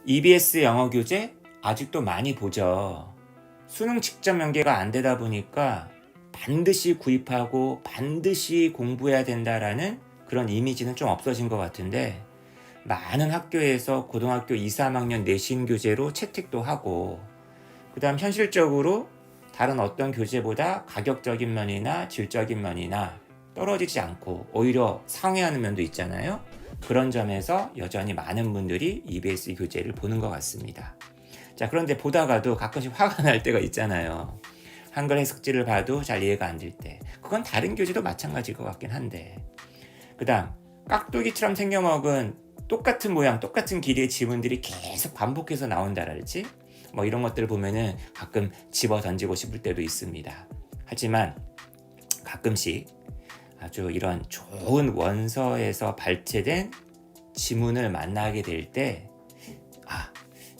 EBS 영어 교재 아직도 많이 보죠. 수능 직접 연계가 안 되다 보니까 반드시 구입하고 반드시 공부해야 된다라는 그런 이미지는 좀 없어진 것 같은데, 많은 학교에서 고등학교 2, 3학년 내신 교재로 채택도 하고, 그 다음 현실적으로 다른 어떤 교재보다 가격적인 면이나 질적인 면이나 떨어지지 않고 오히려 상회하는 면도 있잖아요. 그런 점에서 여전히 많은 분들이 EBS 교재를 보는 것 같습니다. 자, 그런데 보다가도 가끔씩 화가 날 때가 있잖아요. 한글 해석지를 봐도 잘 이해가 안 될 때. 그건 다른 교재도 마찬가지일 것 같긴 한데. 그 다음, 깍두기처럼 생겨먹은 똑같은 모양, 똑같은 길이의 지문들이 계속 반복해서 나온다랄지, 뭐 이런 것들을 보면은 가끔 집어 던지고 싶을 때도 있습니다. 하지만 가끔씩 아주 이런 좋은 원서에서 발췌된 지문을 만나게 될 때,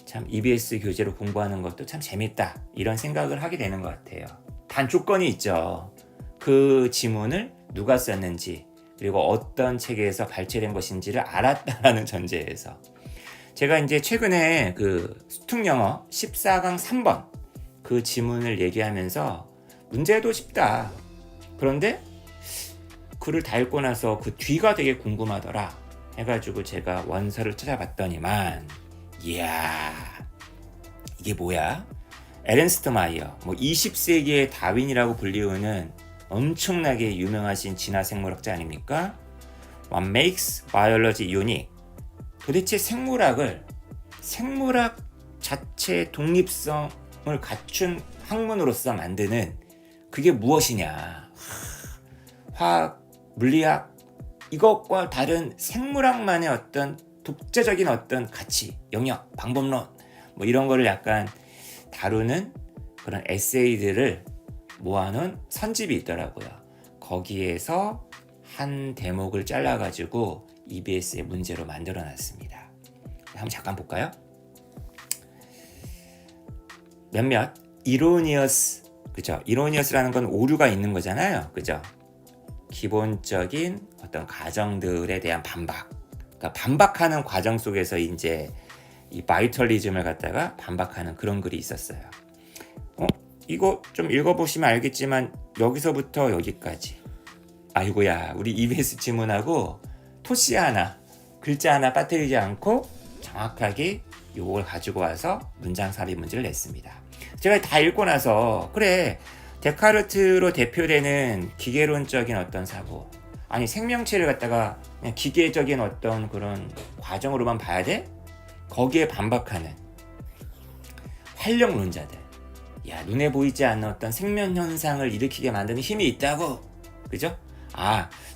참 EBS 교재로 공부하는 것도 참 재밌다, 이런 생각을 하게 되는 것 같아요. 단 조건이 있죠. 그 지문을 누가 썼는지, 그리고 어떤 책에서 발췌된 것인지를 알았다라는 전제에서. 제가 이제 최근에 그 수특영어 14강 3번 그 지문을 얘기하면서 문제도 쉽다, 그런데 글을 다 읽고 나서 그 뒤가 되게 궁금하더라 해가지고 제가 원서를 찾아봤더니만, 이야, 이게 뭐야? 에른스트 마이어, 20세기의 다윈이라고 불리우는 엄청나게 유명하신 진화 생물학자 아닙니까? What makes biology unique? 도대체 생물학 자체의 독립성을 갖춘 학문으로서 만드는 그게 무엇이냐? 화학, 물리학, 이것과 다른 생물학만의 어떤 독자적인 어떤 가치, 영역, 방법론, 이런 거를 약간 다루는 그런 에세이들을 모아놓은 선집이 있더라고요. 거기에서 한 대목을 잘라가지고 EBS의 문제로 만들어놨습니다. 한번 잠깐 볼까요? 몇몇 이로니어스, 그죠? 이로니어스라는 건 오류가 있는 거잖아요, 그죠? 기본적인 어떤 가정들에 대한 반박, 그러니까 반박하는 과정 속에서 이제 이 바이털리즘을 갖다가 반박하는 그런 글이 있었어요. 이거 좀 읽어보시면 알겠지만 여기서부터 여기까지, 아이고야, 우리 EBS 지문하고 토시 하나, 글자 하나 빠뜨리지 않고 정확하게 요걸 가지고 와서 문장 삽입 문제를 냈습니다. 제가 다 읽고 나서, 그래, 데카르트로 대표되는 기계론적인 어떤 사고, 아니 생명체를 갖다가 그냥 기계적인 어떤 그런 과정으로만 봐야 돼? 거기에 반박하는 활력론자들, 야, 눈에 보이지 않는 어떤 생명 현상을 일으키게 만드는 힘이 있다고, 그죠?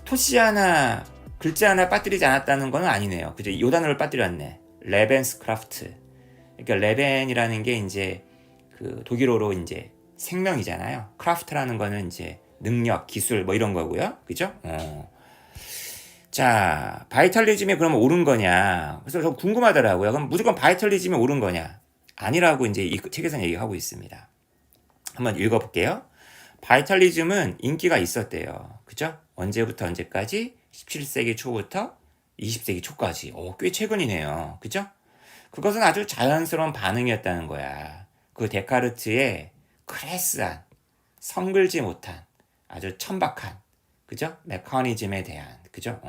토시 하나, 글자 하나 빠뜨리지 않았다는 건 아니네요, 그죠? 요 단어를 빠뜨렸네. 레벤스크라프트. 그러니까 레벤이라는 게 이제 그 독일어로 이제 생명이잖아요. 크라프트라는 거는 이제 능력, 기술, 이런 거고요, 그죠? 자, 바이털리즘이 그러면 옳은 거냐? 그래서 저 궁금하더라고요. 그럼 무조건 바이털리즘이 옳은 거냐? 아니라고 이제 이 책에서는 얘기하고 있습니다. 한번 읽어볼게요. 바이털리즘은 인기가 있었대요, 그죠? 언제부터 언제까지? 17세기 초부터 20세기 초까지. 꽤 최근이네요, 그죠? 그것은 아주 자연스러운 반응이었다는 거야. 그 데카르트의 크레스한, 성글지 못한, 아주 천박한, 그죠? 메커니즘에 대한, 그죠?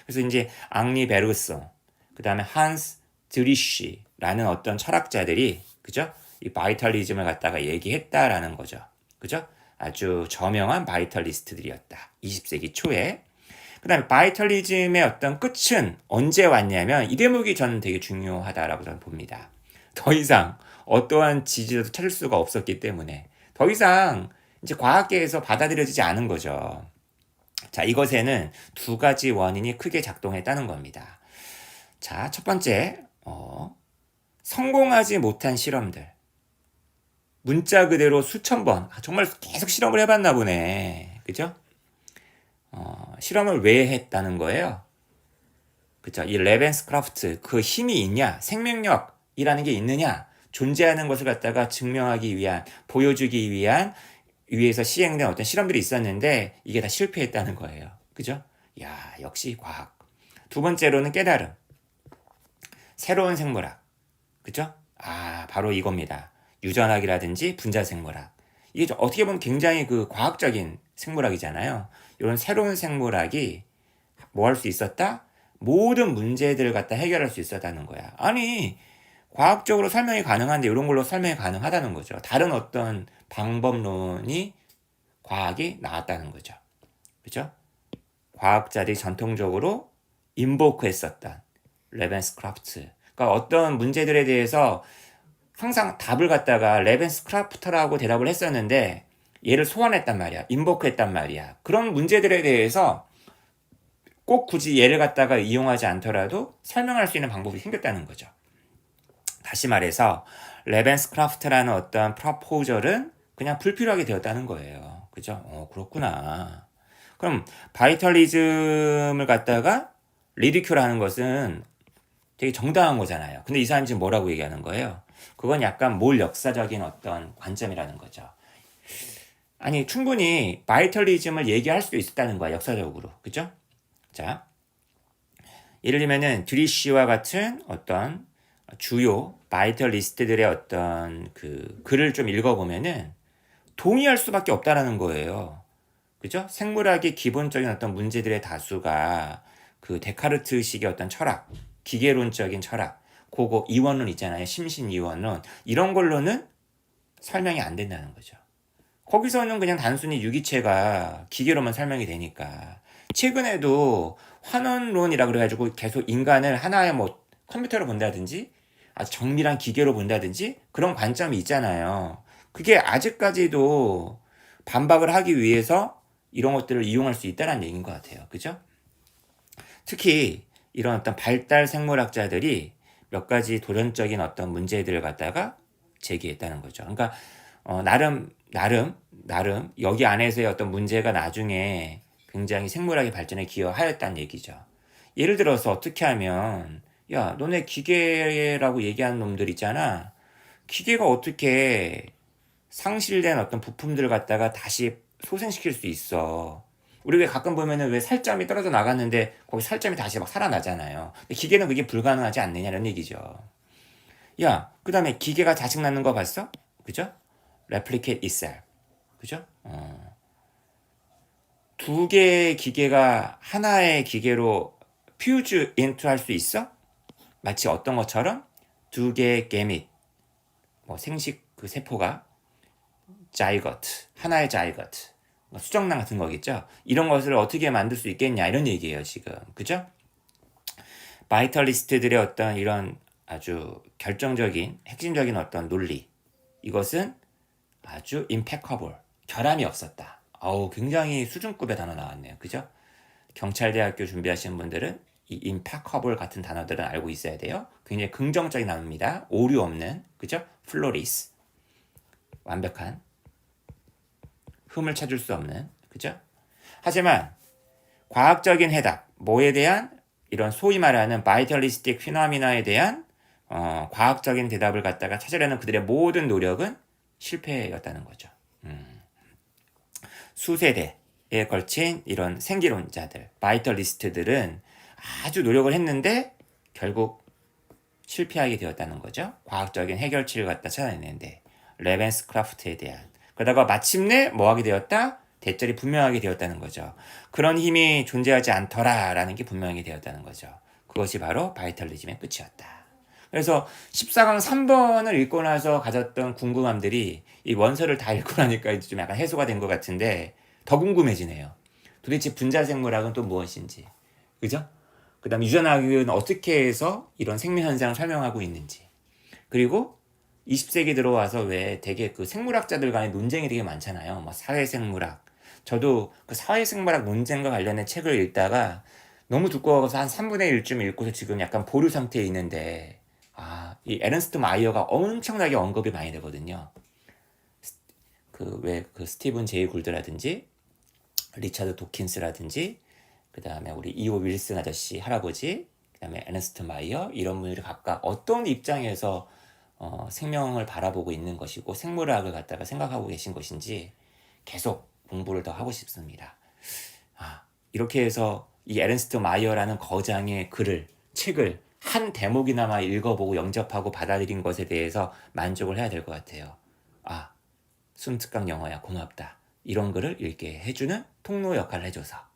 그래서 이제 앙리 베르소, 그 다음에 한스 드리쉬라는 어떤 철학자들이, 그죠? 이 바이털리즘을 갖다가 얘기했다라는 거죠, 그죠? 아주 저명한 바이털리스트들이었다, 20세기 초에. 그 다음에 바이털리즘의 어떤 끝은 언제 왔냐면, 이 대목이 저는 되게 중요하다라고 저는 봅니다. 더 이상 어떠한 지지도 찾을 수가 없었기 때문에 더 이상 이제 과학계에서 받아들여지지 않은 거죠. 자, 이것에는 두 가지 원인이 크게 작동했다는 겁니다. 자, 첫 번째, 성공하지 못한 실험들. 문자 그대로 수천 번, 정말 계속 실험을 해봤나 보네, 그죠? 실험을 왜 했다는 거예요? 그죠? 이 레벤스크라프트, 그 힘이 있냐, 생명력이라는 게 있느냐, 존재하는 것을 갖다가 증명하기 위한, 보여주기 위해서 시행된 어떤 실험들이 있었는데 이게 다 실패했다는 거예요, 그죠? 야, 역시 과학. 두 번째로는 깨달음, 새로운 생물학. 그죠? 바로 이겁니다. 유전학이라든지 분자생물학. 이게 어떻게 보면 굉장히 그 과학적인 생물학이잖아요. 이런 새로운 생물학이 뭐 할 수 있었다? 모든 문제들을 갖다 해결할 수 있었다는 거야. 아니, 과학적으로 설명이 가능한데 이런 걸로 설명이 가능하다는 거죠. 다른 어떤 방법론이 과학이 나왔다는 거죠. 그죠? 과학자들이 전통적으로 인보크했었던 레벤스크라프트. 그러니까 어떤 문제들에 대해서 항상 답을 갖다가 레벤스크라프트라고 대답을 했었는데 얘를 소환했단 말이야. 인보크했단 말이야. 그런 문제들에 대해서 꼭 굳이 얘를 갖다가 이용하지 않더라도 설명할 수 있는 방법이 생겼다는 거죠. 다시 말해서 레벤스크라프트라는 어떤 프로포절은 그냥 불필요하게 되었다는 거예요. 그죠? 그렇구나. 그럼 바이털리즘을 갖다가 리디큐ル하는 것은 되게 정당한 거잖아요. 근데 이 사람이 지금 뭐라고 얘기하는 거예요? 그건 약간 몰 역사적인 어떤 관점이라는 거죠. 아니, 충분히 바이털리즘을 얘기할 수도 있었다는 거야, 역사적으로. 그죠? 자, 예를 들면은 드리쉬와 같은 어떤 주요 바이털리스트들의 어떤 그 글을 좀 읽어보면은 동의할 수밖에 없다라는 거예요. 그죠? 생물학의 기본적인 어떤 문제들의 다수가 그 데카르트식의 어떤 철학, 기계론적인 철학, 그거 이원론 있잖아요. 심신 이원론. 이런 걸로는 설명이 안 된다는 거죠. 거기서는 그냥 단순히 유기체가 기계로만 설명이 되니까. 최근에도 환원론이라 그래가지고 계속 인간을 하나의 뭐 컴퓨터로 본다든지 아주 정밀한 기계로 본다든지 그런 관점이 있잖아요. 그게 아직까지도 반박을 하기 위해서 이런 것들을 이용할 수 있다는 얘기인 것 같아요. 그죠? 특히 이런 어떤 발달 생물학자들이 몇 가지 도전적인 어떤 문제들을 갖다가 제기했다는 거죠. 그러니까 나름 여기 안에서의 어떤 문제가 나중에 굉장히 생물학의 발전에 기여하였다는 얘기죠. 예를 들어서 어떻게 하면 야, 너네 기계라고 얘기하는 놈들 있잖아. 기계가 어떻게 상실된 어떤 부품들을 갖다가 다시 소생시킬 수 있어. 우리 왜 가끔 보면은 왜 살점이 떨어져 나갔는데 거기 살점이 다시 막 살아나잖아요. 근데 기계는 그게 불가능하지 않느냐는 얘기죠. 야, 그 다음에 기계가 자식 낳는 거 봤어? 그죠? replicate itself. 그죠? 두 개의 기계가 하나의 기계로 fuse into 할 수 있어? 마치 어떤 것처럼 두 개의 게밋, 뭐 생식 그 세포가 자이거트, 하나의 자이거트, 수정란 같은 거겠죠? 이런 것을 어떻게 만들 수 있겠냐 이런 얘기예요 지금. 그죠? 바이털리스트들의 어떤 이런 아주 결정적인 핵심적인 어떤 논리, 이것은 아주 임페커블, 결함이 없었다. 굉장히 수준급의 단어 나왔네요. 그죠? 경찰대학교 준비하시는 분들은 이 impeccable 같은 단어들은 알고 있어야 돼요. 굉장히 긍정적인 단어입니다. 오류 없는, 그죠? 플로리스, 완벽한, 흠을 찾을 수 없는, 그죠? 하지만 과학적인 해답, 뭐에 대한 이런 소위 말하는 바이털리스틱 피노미나에 대한 과학적인 대답을 갖다가 찾으려는 그들의 모든 노력은 실패였다는 거죠. 수세대에 걸친 이런 생기론자들, 바이털리스트들은 아주 노력을 했는데 결국 실패하게 되었다는 거죠. 과학적인 해결책을 갖다 찾아내는데 레벤스크라프트에 대한. 그러다가 마침내 뭐 하게 되었다? 대절이 분명하게 되었다는 거죠. 그런 힘이 존재하지 않더라라는 게 분명하게 되었다는 거죠. 그것이 바로 바이털리즘의 끝이었다. 그래서 14강 3번을 읽고 나서 가졌던 궁금함들이 이 원서를 다 읽고 나니까 좀 약간 해소가 된 것 같은데 더 궁금해지네요. 도대체 분자생물학은 또 무엇인지. 그죠? 그 다음에 유전학은 어떻게 해서 이런 생명현상을 설명하고 있는지. 그리고 20세기 들어와서 왜 되게 그 생물학자들 간의 논쟁이 되게 많잖아요. 뭐 사회생물학. 저도 그 사회생물학 논쟁과 관련된 책을 읽다가 너무 두꺼워서 한 3분의 1쯤 읽고서 지금 약간 보류 상태에 있는데, 이 에른스트 마이어가 엄청나게 언급이 많이 되거든요. 그 스티븐 제이 굴드라든지, 리차드 도킨스라든지, 그 다음에 우리 이오 윌슨 아저씨 할아버지, 그 다음에 에른스트 마이어, 이런 분들이 각각 어떤 입장에서 생명을 바라보고 있는 것이고 생물학을 갖다가 생각하고 계신 것인지 계속 공부를 더 하고 싶습니다. 이렇게 해서 이 에른스트 마이어라는 거장의 책을 한 대목이나마 읽어보고 영접하고 받아들인 것에 대해서 만족을 해야 될 것 같아요. 아, 수능 특강 영어야 고맙다. 이런 글을 읽게 해주는 통로 역할을 해줘서.